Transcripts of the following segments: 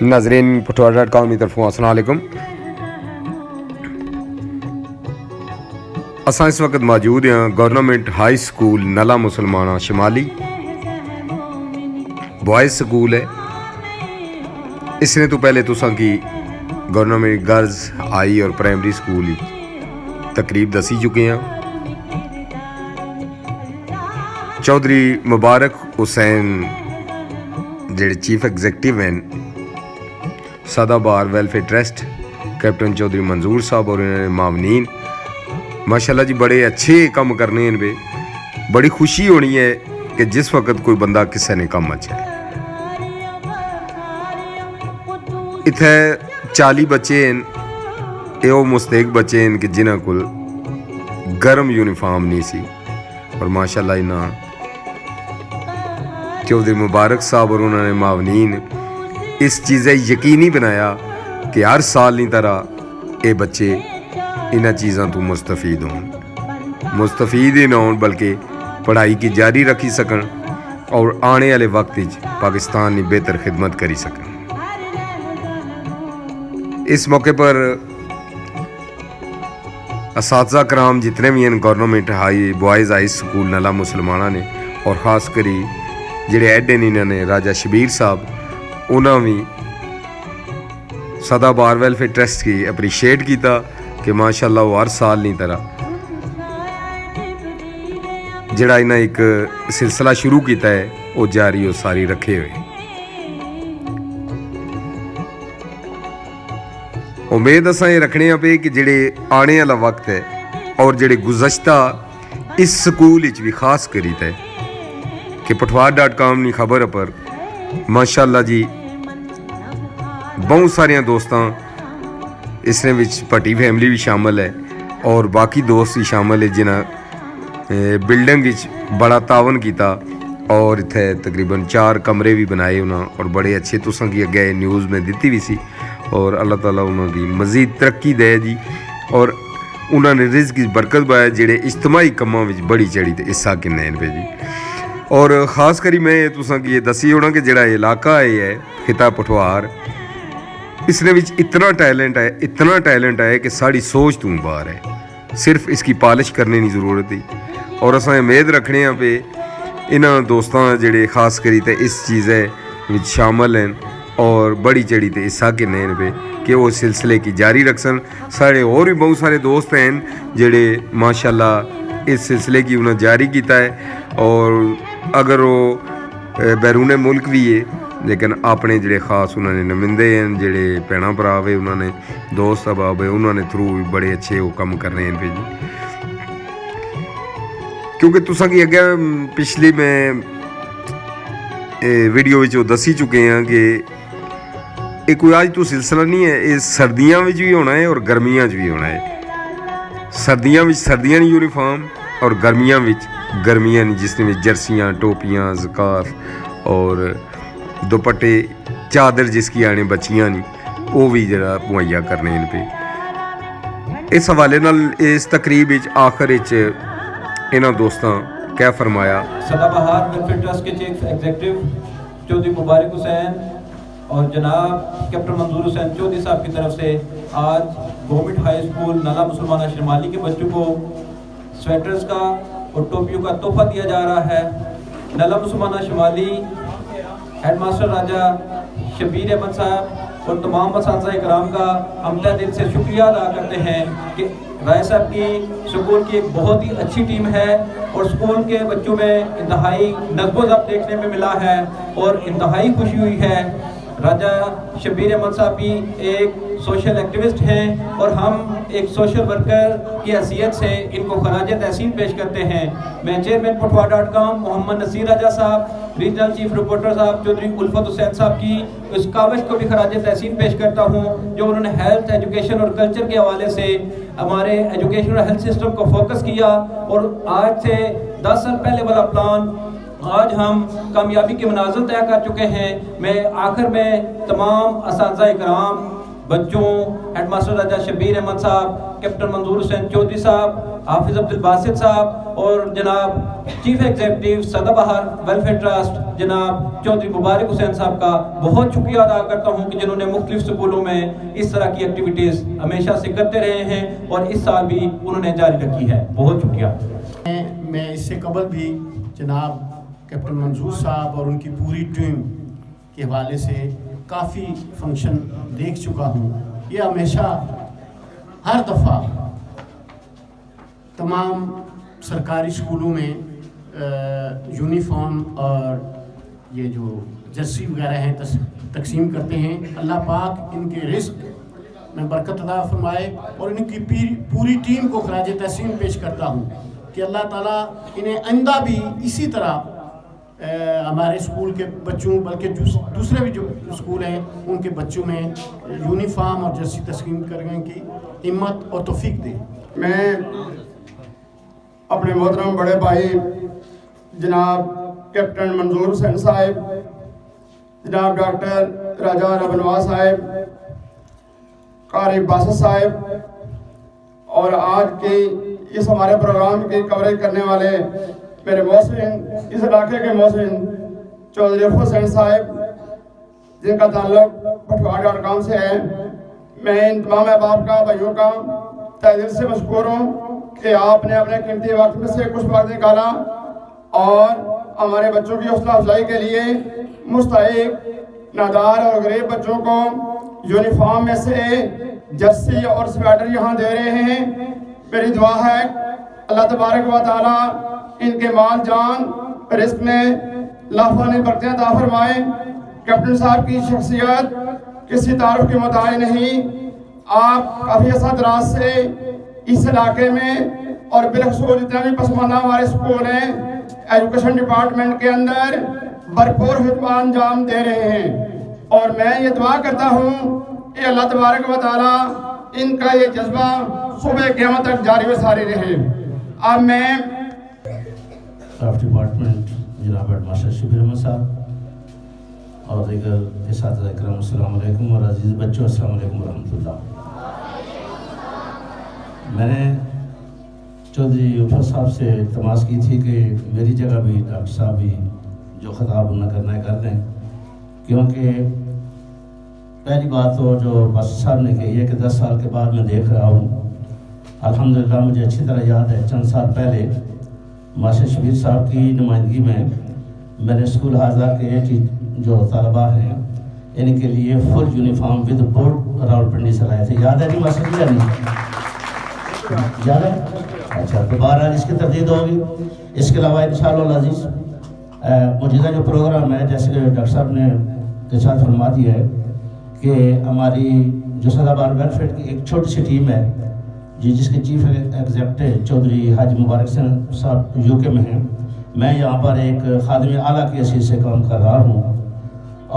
नाजरीन पठवार.com की तरफों अस्सलाम वालेकुम। असां इस वक्त मौजूद हैं गवर्नमेंट हाई स्कूल नला मुसलमाना शिमाली बॉयज़ स्कूल है। इसने तो पहले तुसां की गवर्नमेंट गर्ल्स हाई और प्राइमरी स्कूल तकरीब दसी चुके हैं। चौधरी मुबारक हुसैन जेडे चीफ एग्जीक्यूटिव हैं सदाबार वेलफेयर ट्रस्ट, कैप्टन चौधरी मंजूर साहब और इन्होंने मामनीन माशाल्लाह जी बड़े अच्छे काम करने हैं। बे बड़ी खुशी होनी है कि जिस वक्त कोई बंदा किसी ने कम अच्छा है। इत्थे 40 बच्चे हैं, ये मुस्तैक बच्चे हैं कि जिन्हों को गर्म यूनीफॉर्म नहीं सी और माशाल्लाह इन्होंने चौधरी मुबारक साहब और उन्होंने मावनीन इस चीज़ यकीनी बनाया कि हर साल की तरह ये बच्चे इन्ह चीज़ों तो मुस्तफीद मुस्तफीद ही ना हो बल्कि पढ़ाई की जारी रखी सकन और आने वाले वक्त पाकिस्तान की बेहतर खिदमत करी सकन। इस मौके पर असातिज़ा कराम जितने भी हैं government high boys high school नला मुसलमाना ने और ख़ास करी जेडे हेड ने इन्होंने राजा शबीर साहब उन्होंने भी सदाबार वेलफेयर ट्रस्ट की अप्रीशिएट किया कि माशाल्लाह वो हर साल की तरह जड़ा इन्हें एक सिलसिला शुरू किया है वो जारी और सारी रखे हुए। उम्मीद असां ये रखने पे कि जेडे आने वाला वक्त है और जेडे गुज़श्ता इस स्कूल भी खास करी है कि पठवार.com की खबर पर माशाल्लाह जी बहुत सारिया दोस्तां इसने विच भट्टी फैमिली भी शामिल है और बाकी दोस्त भी शामिल है जिन्हें बिल्डिंग विच बड़ा तावन किया और इत्थे तकरीबन 4 कमरे भी बनाए उन्होंने और बड़े अच्छे तुसां की अगे न्यूज़ में दी भी सी और अल्लाह ताला उन्होंने मज़ीद तरक्की दे जी और उन्होंने रिज़्क़ की बरकत पाए जेडे इज्तमाही कम्मां विच बड़ी चढ़ी ते हिस्सा किन्ने पे जी। और ख़ास करी मैं तुसां की दसी होना कि जेड़ा इलाका है खिता पठवार इसने विच इतना टैलेंट है कि साड़ी सोच तू बाहर है। सिर्फ इसकी पॉलिश करने की ज़रूरत है और असां उम्मीद रखने पे इन्हां दोस्तां जेडे खास करी ते इस चीज़ विच शामिल हैं और बड़ी चढ़ी ते हिस्सा किन्ने पे कि वो सिलसिले की जारी रखसन। साढ़े और भी बहुत सारे दोस्त हैं जेडे माशाल्लाह इस सिलसिले की उन्हें जारी किया है और अगर वो बैरून मुल्क भी है लेकिन अपने जेडे खास उन्होंने नुमाइंदे हैं जेडे भैन भरा वे उन्होंने दोस्त अहबाब है उन्होंने थ्रू भी बड़े अच्छे वो काम कर रहे हैं पे जी। क्योंकि तुसां की अगे पिछली मैं वीडियो में दसी चुके हैं कि ये कोई आज तो सिलसिला नहीं है, ये सर्दियों में भी होना है और गर्मियों भी होना है। सर्दियों में सर्दियों की यूनीफॉर्म और गर्मियों में गर्मियां जिसमें जर्सियाँ टोपियाँ ज़काफ और दुपट्टे चादर जिसकी आने बच्चियाँ नहीं वो भी जरा मुहैया करने इन पे। इस हवाले नाल इस तकरीब आखिर इन्होंने दोस्तों क्या फरमाया। सदाबहार वेलफेयर ट्रस्ट के चीफ एग्जीक्यूटिव चौधरी मुबारक हुसैन और जनाब कैप्टन मंजूर हुसैन चौधरी साहब की तरफ से आज गवर्नमेंट हाई स्कूल नला मुसलमाना शिमाली के बच्चों को स्वेटर्स का और टोपियों का तोहफा दिया जा रहा है। नला मुसलमाना शिमाली हेडमास्टर राजा शबीर अहमद साहब और तमाम असातिज़ा इकराम का हम तहे दिल से शुक्रिया अदा करते हैं कि राय साहब की स्कूल की एक बहुत ही अच्छी टीम है और स्कूल के बच्चों में इंतहाई नज़्म ज़ब्त देखने में मिला है और इंतहाई खुशी हुई है। राजा शबीर अहमद साहब भी एक सोशल एक्टिविस्ट हैं और हम एक सोशल वर्कर की हैसियत से इनको खराज तहसीन पेश करते हैं। मैं चेयरमैन पठवार.com मोहम्मद नसीर राजा साहब, रीजनल चीफ रिपोर्टर साहब चौधरी उल्फत हुसैन साहब की इस काविश को भी खराज तहसीन पेश करता हूँ जो उन्होंने हेल्थ एजुकेशन और कल्चर के हवाले से हमारे एजुकेशन और हेल्थ सिस्टम को फोकस किया और आज से 10 साल पहले वाला प्लान आज हम कामयाबी के मनाज़िल तय कर चुके हैं। मैं आखिर में तमाम असातिज़ा इकराम बच्चों हेड मास्टर राजा शबीर अहमद साहब, कैप्टन मंजूर हुसैन चौधरी साहब, हाफिज अब्दुल बासित साहब और जनाब चीफ एग्जीक्यूटिव सदाबहार वेलफेयर ट्रस्ट जनाब चौधरी मुबारक हुसैन साहब का बहुत शुक्रिया अदा करता हूं कि जिन्होंने मुख्तलिफ स्कूलों में इस तरह की एक्टिविटीज़ हमेशा से करते रहे हैं और इस साल भी उन्होंने जारी रखी है। बहुत शुक्रिया। मैं इससे कबल भी जनाब कैप्टन मंजूर साहब और उनकी पूरी टीम के हवाले से काफ़ी फंक्शन देख चुका हूँ। ये हमेशा हर दफ़ा तमाम सरकारी स्कूलों में यूनिफॉर्म और ये जो जर्सी वगैरह हैं तकसीम करते हैं। अल्लाह पाक इनके रिस्क में बरकत अता फरमाए और इनकी पूरी टीम को खराज तहसीन पेश करता हूँ कि अल्लाह ताला इन्हें आइंदा भी इसी तरह हमारे स्कूल के बच्चों बल्कि दूसरे भी जो स्कूल हैं उनके बच्चों में यूनिफॉर्म और जर्सी तस्लीम करने की हिम्मत और तौफीक दे। मैं अपने मोहतरम बड़े भाई जनाब कैप्टन मंजूर हुसैन साहब, जनाब डॉक्टर राजा रबनवा साहब, कारी बासित साहब और आज के इस हमारे प्रोग्राम की कवरेज करने वाले मेरे मोहसिन, इस इलाके के मोहसिन चौधरी हुसैन साहब जिनका ताल्लुक पठवाड़.com से है। मैं इन तमाम अहबाब का, भाइयों का तहे दिल से मशकूर हूँ कि आपने अपने कीमती वक्त में से कुछ वक्त निकाला और हमारे बच्चों की हौसला अफजाई के लिए मुस्तहिक, नादार और गरीब बच्चों को यूनिफॉर्म में से जर्सी और स्वेटर यहाँ दे रहे हैं। मेरी दुआ है अल्लाह तबारक व तआला इनके माल जान रिस्क में लाफानी बरकतें अता फरमाए। कैप्टन साहब की शख्सियत किसी तारुफ की मोहताज नहीं। आप काफ़ी अर्सा दराज से इस इलाके में और बिलखसूस जितने भी पसमानदा हमारे स्कूल हैं एजुकेशन डिपार्टमेंट के अंदर भरपूर खिदमत अंजाम दे रहे हैं और मैं ये दुआ करता हूँ कि अल्लाह तबारक व तआला इनका ये जज्बा सुबह क़यामत तक जारी व सारी रहे। अब मैं क्राफ्ट डिपार्टमेंट जनाब हेड मास्टर शबीर अहमद साहब और दीगर इस्ताद इकराम अस्सलाम वालेकुम और अजीज़ बच्चों अस्सलाम वालेकुम रहमतुल्लाह। मैंने चौधरी उफर साहब से इल्तमास की थी कि मेरी जगह भी डॉक्टर साहब भी जो ख़िताब उन्हें करना है कर दें, क्योंकि पहली बात तो जो मास्टर साहब ने कही है कि 10 साल के बाद मैं देख रहा हूँ। अल्हम्दुलिल्लाह मुझे अच्छी तरह याद है चंद साल पहले मास्टर शबीर साहब की नुमाइंदगी में मैंने स्कूल हाजा के जो तलबा हैं इनके लिए full uniform with board Rawalpindi से लाए थे। याद है नहीं मास्टर जी? नहीं याद है? अच्छा, तो बहरहाल इसकी तरदीद होगी। इसके अलावा इंशाअल्लाह अज़ीज़ मौजूदा जो प्रोग्राम है, जैसे डॉक्टर साहब ने के साथ फरमा दिया है कि हमारी जो सदाबहार वेलफेयर की एक छोटी सी टीम है जी, जिसके चीफ एग्जीक्यूटिव चौधरी हाजी मुबारक साहब यूके में हैं। मैं यहाँ पर एक खादिम आला की हैसियत से काम कर रहा हूँ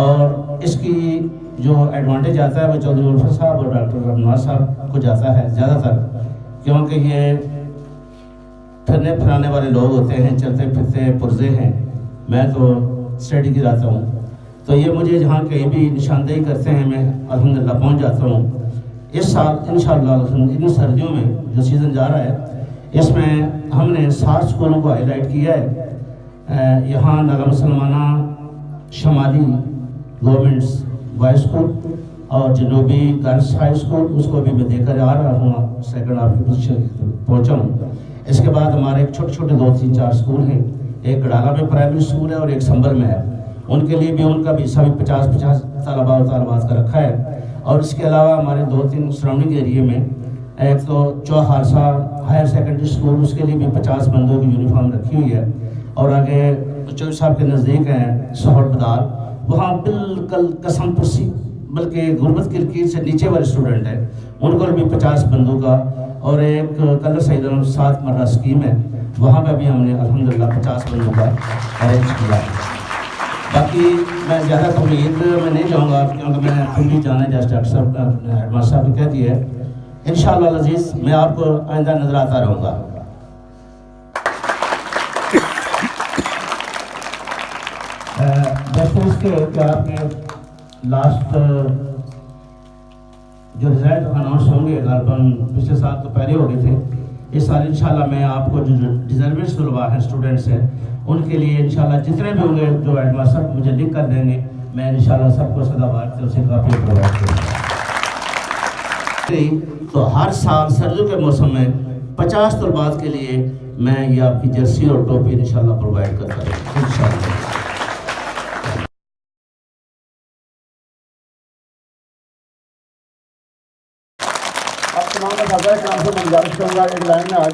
और इसकी जो एडवांटेज आता है वो चौधरी उल्फत साहब और डॉक्टर रबनवा साहब को जाता है ज़्यादातर, क्योंकि ये फिरने फिराने वाले लोग होते हैं, चलते फिरते पुरजे हैं। मैं तो स्टडी गिराता हूँ, तो ये मुझे जहाँ कहीं भी निशानदेही करते हैं मैं अल्हम्दुलिल्लाह पहुँच जाता हूँ। इस साल इंशाअल्लाह इन सर्दियों में जो सीज़न जा रहा है इसमें हमने 60 स्कूलों को हाईलाइट किया है। यहाँ नला मुसलमाना शमाली गवर्नमेंट्स बॉयज़ स्कूल और जनूबी गर्ल्स हाई स्कूल, उसको भी मैं देकर आ रहा हूँ, सेकंड हाफ की पोजीशन पहुँचा हूँ। इसके बाद हमारे एक छोटे छोटे 2-3-4 स्कूल हैं। एक गड़ाला में प्राइमरी स्कूल है और एक संभल में है। उनके लिए भी उनका भी हिस्सा भी 50-50 तलबा और तलबात का रखा है। और इसके अलावा हमारे 2-3 सराउंडिंग एरिया में एक तो चौहारसा हायर सेकेंडरी स्कूल, उसके लिए भी 50 बंदों की यूनिफॉर्म रखी हुई है। और आगे चौधरी साहब के नज़दीक हैं सोहर बदाल, वहाँ बिल्कुल कसम पसी बल्कि गुरबत की लकीर से नीचे वाले स्टूडेंट हैं, उनको भी 50 बंदों का। और एक कलर सईद 7 मर्रा स्कीम है, वहाँ पर भी हमने अल्हम्दुलिल्लाह 50 बंदों का अरेंज किया है। बाकी मैं ज़्यादा तमहीद में नहीं जाऊँगा क्योंकि मैं खुद भी जाना जैसे डॉक्टर साहब हेडमास्टर साहब ने कह दिया है। इंशाअल्लाह अज़ीज़ मैं आपको आइंदा नज़र आता रहूँगा। वैसे इसके कि आपने लास्ट जो रिजल्ट अनाउंस होंगे गालबन पिछले साल तो पहले हो गए थे, इस साल इंशाल्लाह मैं आपको जो रिजर्वेस्ट तलबा हैं, स्टूडेंट्स हैं, उनके लिए इंशाल्लाह जितने भी होंगे जो एडवांस सब मुझे लिख कर देंगे, मैं इंशाल्लाह सबको सदाबहार की तरफ से काफ़ी प्रोवाइड करूँगा। तो हर साल सर्दियों के मौसम में 50 तलबात के लिए मैं ये आपकी जर्सी और टोपी इंशाल्लाह प्रोवाइड करता हूँ इंशाल्लाह। अब तमाम असातिज़ा कराम से गुजारिश करूँगा एक लाइन में आज